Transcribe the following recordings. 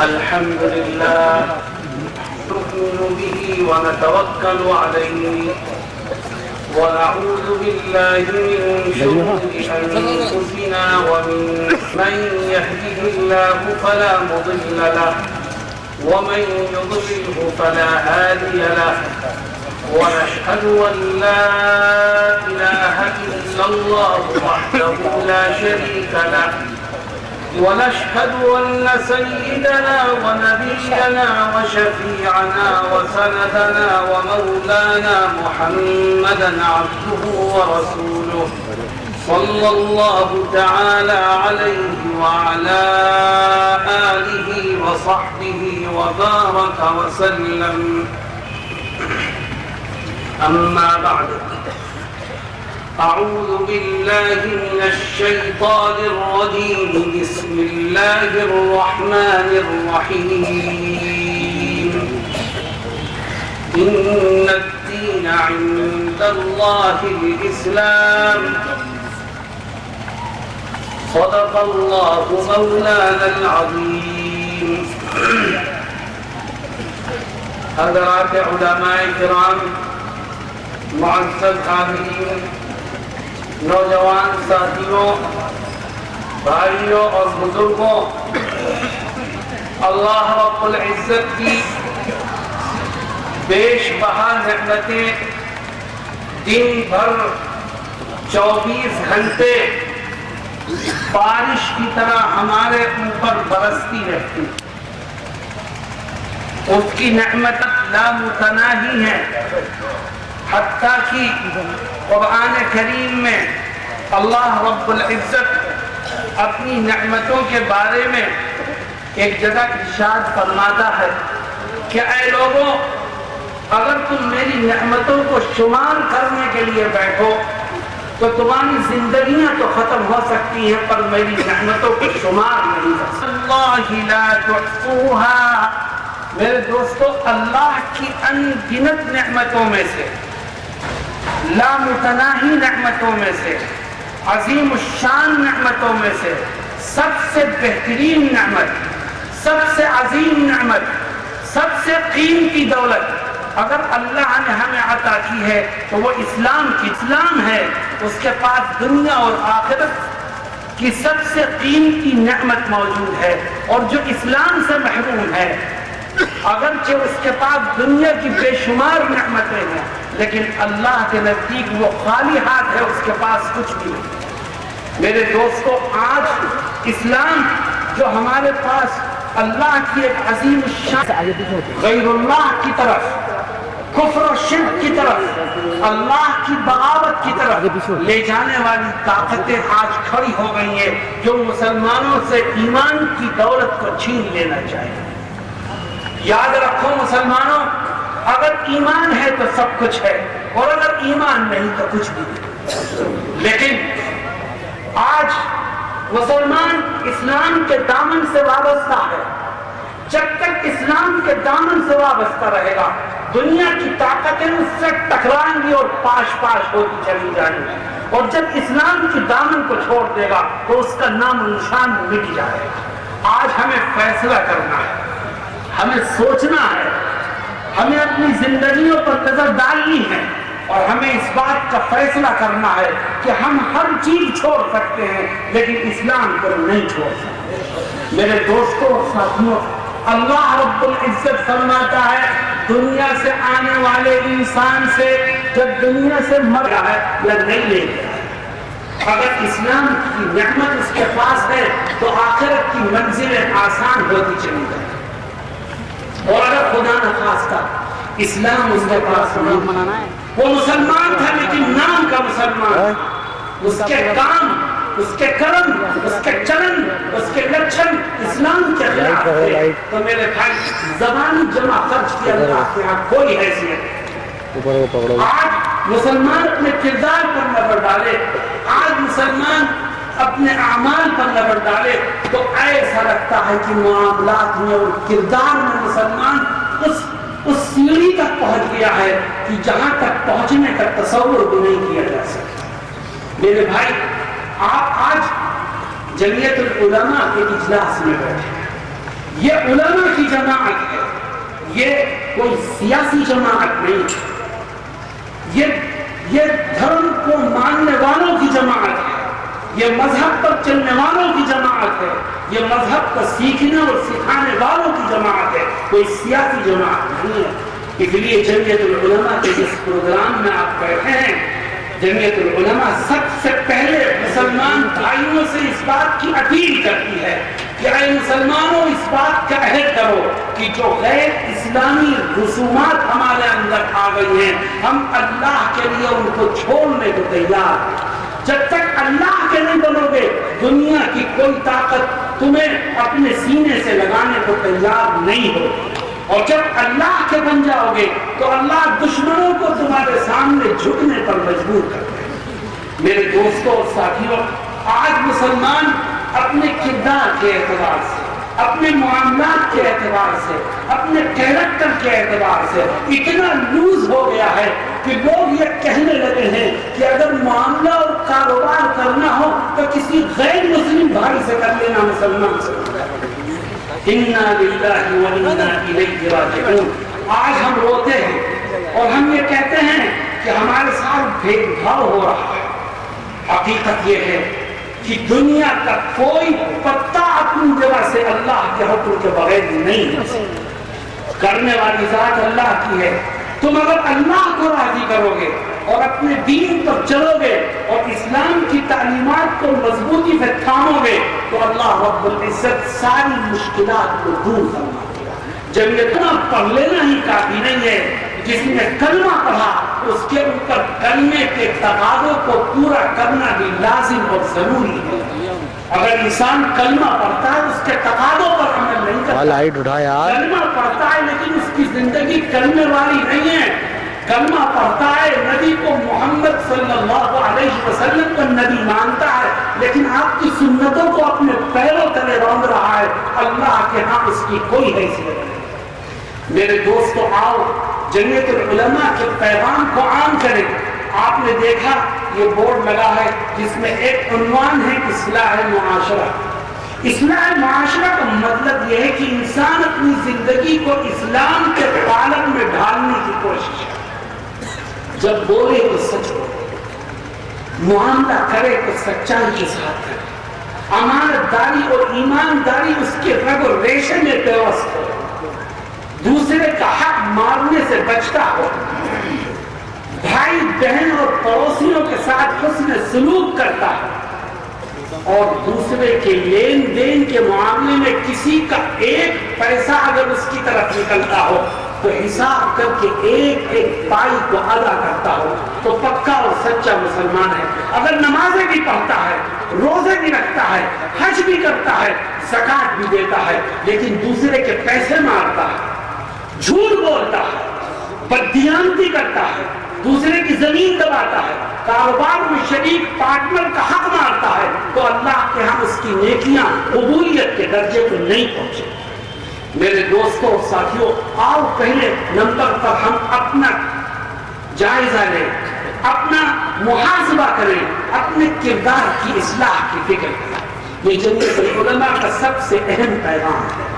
الحمدللہ نؤمن به ونتوکل علیہ ونعوذ باللہ من شرور انفسنا ومن يهده الله فلا مضل له ومن يضلله فلا هادي له ونشهد ان لا اله الا الله وحده لا شريك له ونشهد أن سيدنا ونبينا وشفيعنا وسندنا ومولانا محمدا عبده ورسوله صلى الله تعالى عليه وعلى آله وصحبه وبارك وسلم. أما بعد، أعوذ بالله من الشيطان الرجيم. بسم الله الرحمن الرحيم. إن الدين عند الله الإسلام. صدق الله مولانا العظيم. حضرات علماء کرام، معزز حاضرین، نوجوان ساتھیوں، بھائیوں اور بزرگوں، اللہ رب العزت کی بیش بہا نعمتیں دن بھر 24 گھنٹے بارش کی طرح ہمارے اوپر برستی رہتی. اس کی نعمت لامتناہی ہے، حتیٰ کہ قرآن کریم میں اللہ رب العزت اپنی نعمتوں کے بارے میں ایک جگہ ارشاد فرماتا ہے کہ اے لوگوں، اگر تم میری نعمتوں کو شمار کرنے کے لیے بیٹھو تو تمہاری زندگیاں تو ختم ہو سکتی ہیں، پر میری نعمتوں کو شمار نہیں کر سکتے. اللہ لا تحصوها. میرے دوستو، اللہ کی ان گنت نعمتوں میں سے، لامتناہی نعمتوں میں سے، عظیم الشان نعمتوں میں سے سب سے بہترین نعمت، سب سے عظیم نعمت، سب سے قیمتی دولت اگر اللہ نے ہمیں عطا کی ہے تو وہ اسلام ہے. اس کے پاس دنیا اور آخرت کی سب سے قیمتی نعمت موجود ہے، اور جو اسلام سے محروم ہے، اگرچہ اس کے پاس دنیا کی بے شمار نعمتیں ہیں، لیکن اللہ کے نزدیک وہ خالی ہاتھ ہے، اس کے پاس کچھ بھی نہیں. میرے دوستو، آج اسلام جو ہمارے پاس اللہ کی ایک عظیم شان غیر اللہ کی طرف، کفر و شرک کی طرف، اللہ کی بغاوت کی طرف لے جانے والی طاقتیں آج کھڑی ہو گئی ہیں، جو مسلمانوں سے ایمان کی دولت کو چھین لینا چاہیے. یاد رکھو مسلمانوں، اگر ایمان ہے تو سب کچھ ہے، اور اگر ایمان نہیں تو کچھ بھی نہیں. لیکن آج مسلمان اسلام کے دامن سے وابستہ ہے. جب تک اسلام کے دامن سے وابستہ رہے گا، دنیا کی طاقتیں اس سے ٹکرائیں گی اور پاش پاش ہوتی چلی جائیں گی، اور جب اسلام کی دامن کو چھوڑ دے گا تو اس کا نام و نشان مٹ جائے گا. آج ہمیں فیصلہ کرنا ہے، ہمیں سوچنا ہے، ہمیں اپنی زندگیوں پر نظر ڈالنی ہے، اور ہمیں اس بات کا فیصلہ کرنا ہے کہ ہم ہر چیز چھوڑ سکتے ہیں لیکن اسلام کو نہیں چھوڑ سکتے. میرے دوستوں اور ساتھیوں، اللہ رب العزت فرماتا ہے دنیا سے آنے والے انسان سے جب دنیا سے مر رہا ہے یا نہیں لے گیا، اگر اسلام کی نعمت اس کے پاس ہے تو آخرت کی منزلیں آسان ہوتی چلی جائیں، اور اگر خدا نخواستہ اسلام اس کے پاس نہیں، وہ مسلمان تھا لیکن نام کا مسلمان، اس کے کام، اس کے کرم، اس کے چلن، اس کے لچھن اسلام کے خلاف تھے، تو میرے بھائی زبانی جمع خرچ کی اللہ کے یہاں کوئی حیثیت نہیں۔ آج مسلمان اپنے کردار پر نظر ڈالے، آج مسلمان اپنے اعمال پر نظر ڈالے تو ایسا لگتا ہے کہ معاملات میں اور کردار میں مسلمان اس سیڑھی تک پہنچ گیا ہے کہ جہاں تک پہنچنے کا تصور بھی نہیں کیا جا سکتا۔ میرے بھائی، آپ آج جمعیت العلماء کے اجلاس میں بیٹھے ہیں، یہ علماء کی جماعت ہے، یہ کوئی سیاسی جماعت نہیں ہے، یہ دھرم کو ماننے والوں کی جماعت ہے، یہ مذہب پر چلنے والوں کی جماعت ہے، یہ مذہب کو سیکھنے اور سکھانے والوں کی جماعت ہے، کوئی سیاسی جماعت نہیں ہے۔ اس لیے جمعیت العلماء کے جس پروگرام میں آپ بیٹھے ہیں، جمعیت العلماء سب سے پہلے مسلمان بھائیوں سے اس بات کی اپیل کرتی ہے کہ اے مسلمانوں، اس بات کا عہد کرو کہ جو غیر اسلامی رسومات ہمارے اندر آ گئی ہیں، ہم اللہ کے لیے ان کو چھوڑنے کو تیار ہیں۔ جب تک اللہ کے نہیں بنو گے، دنیا کی کوئی طاقت تمہیں اپنے سینے سے لگانے کو تیار نہیں ہوگی، اور جب اللہ کے بن جاؤ گے تو اللہ دشمنوں کو تمہارے سامنے جھکنے پر مجبور کر دے گا۔ میرے دوستوں اور ساتھیوں، آج مسلمان اپنے کردار کے اعتبار سے، اپنے معاملات کے اعتبار سے، اپنے کیریکٹر کے اعتبار سے اتنا لوز ہو گیا ہے کہ لوگ یہ کہنے لگے ہیں کہ اگر معاملہ اور کاروبار کرنا ہو تو کسی غیر مسلم بھائی سے کر لینا مسلمان سے۔ اِنَّا لِلَّهِ وَإِنَّا إِلَيْهِ رَاجِعُونَ۔ آج ہم روتے ہیں اور ہم یہ کہتے ہیں کہ ہمارے ساتھ بھید بھاؤ ہو رہا ہے۔ حقیقت یہ ہے کہ دنیا کا کوئی پتا اپنی جگہ سے اللہ کے حکم کے بغیر نہیں ہے، کرنے والی ذات اللہ کی ہے۔ تم اگر اللہ کو راضی کرو گے اور اپنے دین پر چلو گے اور اسلام کی تعلیمات کو مضبوطی سے تھامو گے تو اللہ رب العزت ساری مشکلات کو دور فرما دے گا۔ جب یہ پڑھ لینا ہی کافی نہیں ہے، جس نے کلمہ پڑھا اس کے اوپر کلمے کے تقاضوں کو پورا کرنا بھی لازم اور ضروری ہے۔ اگر انسان کلمہ پڑھتا ہے اس کے تقاضوں پر عمل نہیں کرتا، کلمہ پڑھتا ہے لیکن اس کی زندگی کلمے والی نہیں ہے، کلمہ پڑھتا ہے، نبی کو محمد صلی اللہ علیہ وسلم کو نبی مانتا ہے، لیکن آپ کی سنتوں کو اپنے پیروں تلے روند رہا ہے، اللہ کے ہاں اس کی کوئی حیثیت نہیں۔ میرے دوستو، آؤ جمعیت العلماء کے پیغام کو عام کریں۔ آپ نے دیکھا یہ بورڈ لگا ہے جس میں ایک عنوان ہے اصلاح معاشرہ۔ اصلاح معاشرہ کا مطلب یہ ہے کہ انسان اپنی زندگی کو اسلام کے قالب میں ڈھالنے کی کوشش کرے، جب بولے تو سچ بولے، معاملہ کرے تو سچائی کے ساتھ کرے، امانت داری اور ایمانداری اس کے رگ و ریشے میں پیوست ہو، دوسرے کا حق مارنے سے بچتا ہو، بھائی بہن اور پڑوسیوں کے ساتھ حسن سلوک کرتا ہے، اور دوسرے کے لین دین کے معاملے میں کسی کا ایک پیسہ اگر اس کی طرف نکلتا ہو تو حساب کر کے ایک ایک پائی کو ادا کرتا ہو تو پکا اور سچا مسلمان ہے۔ اگر نمازیں بھی پڑھتا ہے، روزے بھی رکھتا ہے، حج بھی کرتا ہے، زکوٰۃ بھی دیتا ہے، لیکن دوسرے کے پیسے مارتا ہے، جھوٹ بولتا ہے، بددیانتی کرتا ہے، دوسرے کی زمین دباتا ہے، کاروبار میں شریک پارٹنر کا حق مارتا ہے، تو اللہ کے ہاں اس کی نیکیاں قبولیت کے درجے کو نہیں پہنچے۔ میرے دوستوں اور ساتھیوں، آؤ پہلے نمبر پر ہم اپنا جائزہ لیں، اپنا محاسبہ کریں، اپنے کردار کی اصلاح کی فکر کریں۔ یہ جمعیت العلماء کا سب سے اہم پیغام ہے۔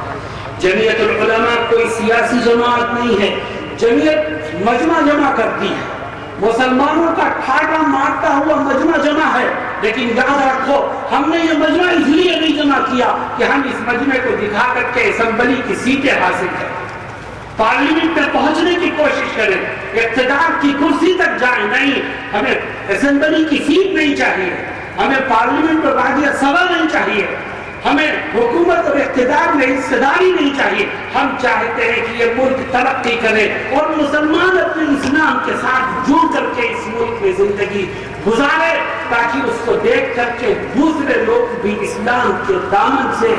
جمعیت العلماء کوئی سیاسی جماعت نہیں ہے، جمعیت مجمع جمع کرتی ہے، مسلمانوں کا ٹھاٹا مارتا ہوا مجمع جمع ہے، لیکن یاد رکھو ہم نے یہ مجمع اس لیے نہیں جمع کیا کہ ہم اس مجمع کو دکھا کر کے اسمبلی کی سیٹیں حاصل کریں، پارلیمنٹ میں پہنچنے کی کوشش کریں، اقتدار کی کرسی تک جائیں. نہیں، ہمیں اسمبلی کی سیٹ نہیں چاہیے، ہمیں پارلیمنٹ اور راجیہ سبھا نہیں چاہیے، ہمیں حکومت اور اقتدار میں حصہ داری نہیں چاہیے. ہم چاہتے ہیں کہ یہ ملک ترقی کرے اور مسلمان اپنے اسلام کے ساتھ جڑ کر کے اس ملک میں زندگی گزارے، تاکہ اس کو دیکھ کر کے دوسرے لوگ بھی اسلام کے دامن سے،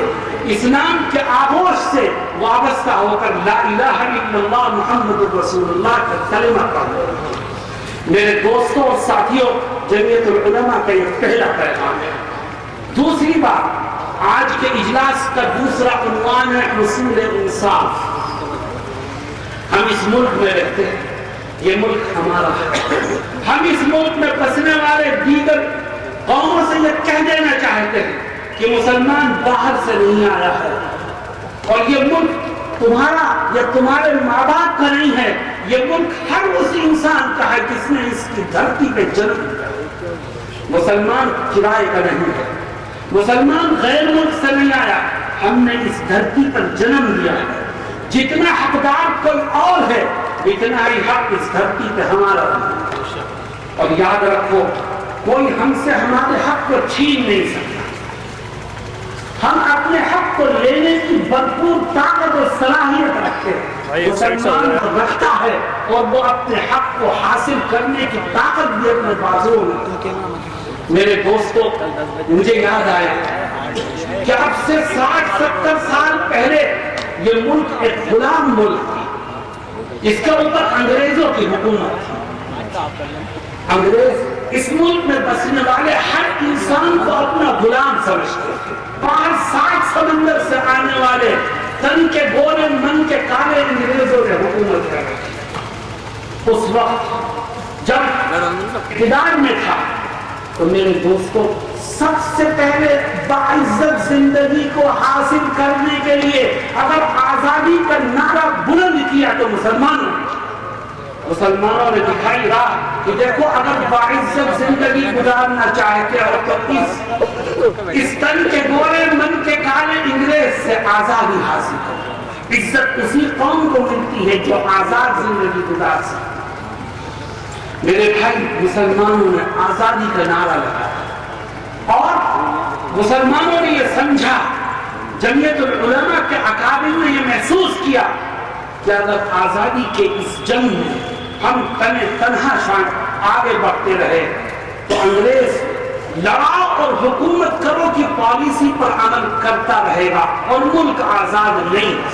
اسلام کے آغوش سے وابستہ ہو کر لا الہ الا اللہ محمد رسول اللہ کا کلمہ پڑھیں. میرے دوستوں اور ساتھیوں، جمعیت العلماء کا یہ پہلا پیغام ہے. دوسری بات، آج کے اجلاس کا دوسرا عنوان ہے حصول انصاف. ہم اس ملک میں رہتے ہیں، یہ ملک ہمارا ہے. ہم اس ملک میں بسنے والے دیگر قوموں سے یہ کہہ دینا چاہتے ہیں کہ مسلمان باہر سے نہیں آیا ہے، اور یہ ملک تمہارا یا تمہارے ماں باپ کا نہیں ہے. یہ ملک ہر اس انسان کا ہے جس نے اس کی دھرتی پہ جنم لیا. مسلمان کرائے کا نہیں ہے، مسلمان غیر ملک سے نہیں آیا. ہم نے اس دھرتی پر جنم لیا ہے. جتنا حقدار کوئی اور ہے، اتنا ہی حق اس دھرتی پہ ہمارا ہے. اور یاد رکھو، کوئی ہم سے ہمارے حق کو چھین نہیں سکتا. ہم اپنے حق کو لینے کی بھرپور طاقت اور صلاحیت رکھتے ہیں. مسلمان رکھتا ہے اور وہ اپنے حق کو حاصل کرنے کی طاقت بھی اپنے بازو میں. میرے دوستوں، مجھے یاد آیا کہ اب سے 60-70 سال پہلے یہ ملک ایک غلام ملک تھی. اس کے اوپر انگریزوں کی حکومت تھی. انگریز اس ملک میں بسنے والے ہر انسان کو اپنا غلام سمجھتے تھے. 5-7 سمندر سے آنے والے تن کے گورے من کے کالے انگریزوں نے حکومت کر رکھی. اس وقت جب اقتدار میں تھا تو میرے دوستوں، سب سے پہلے باعزت زندگی کو حاصل کرنے کے لیے اگر آزادی کا نعرہ بلند کیا تو مسلمانوں نے دکھائی راہ کہ دیکھو، اگر باعزت زندگی گزارنا چاہتے ہو تو اس تن کے گورے من کے کالے انگریز سے آزادی حاصل کرو. عزت اسی قوم کو ملتی ہے جو آزاد زندگی گزار سکتی. میرے بھائی، مسلمانوں نے آزادی کا نعرہ لگایا اور مسلمانوں نے یہ سمجھا، جمعیت العلماء کے اکابر نے یہ محسوس کیا کہ اگر آزادی کے اس جنگ میں ہم تنہا آگے بڑھتے رہے تو انگریز لڑاؤ اور حکومت کرو کی پالیسی پر عمل کرتا رہے گا اور ملک آزاد نہیں.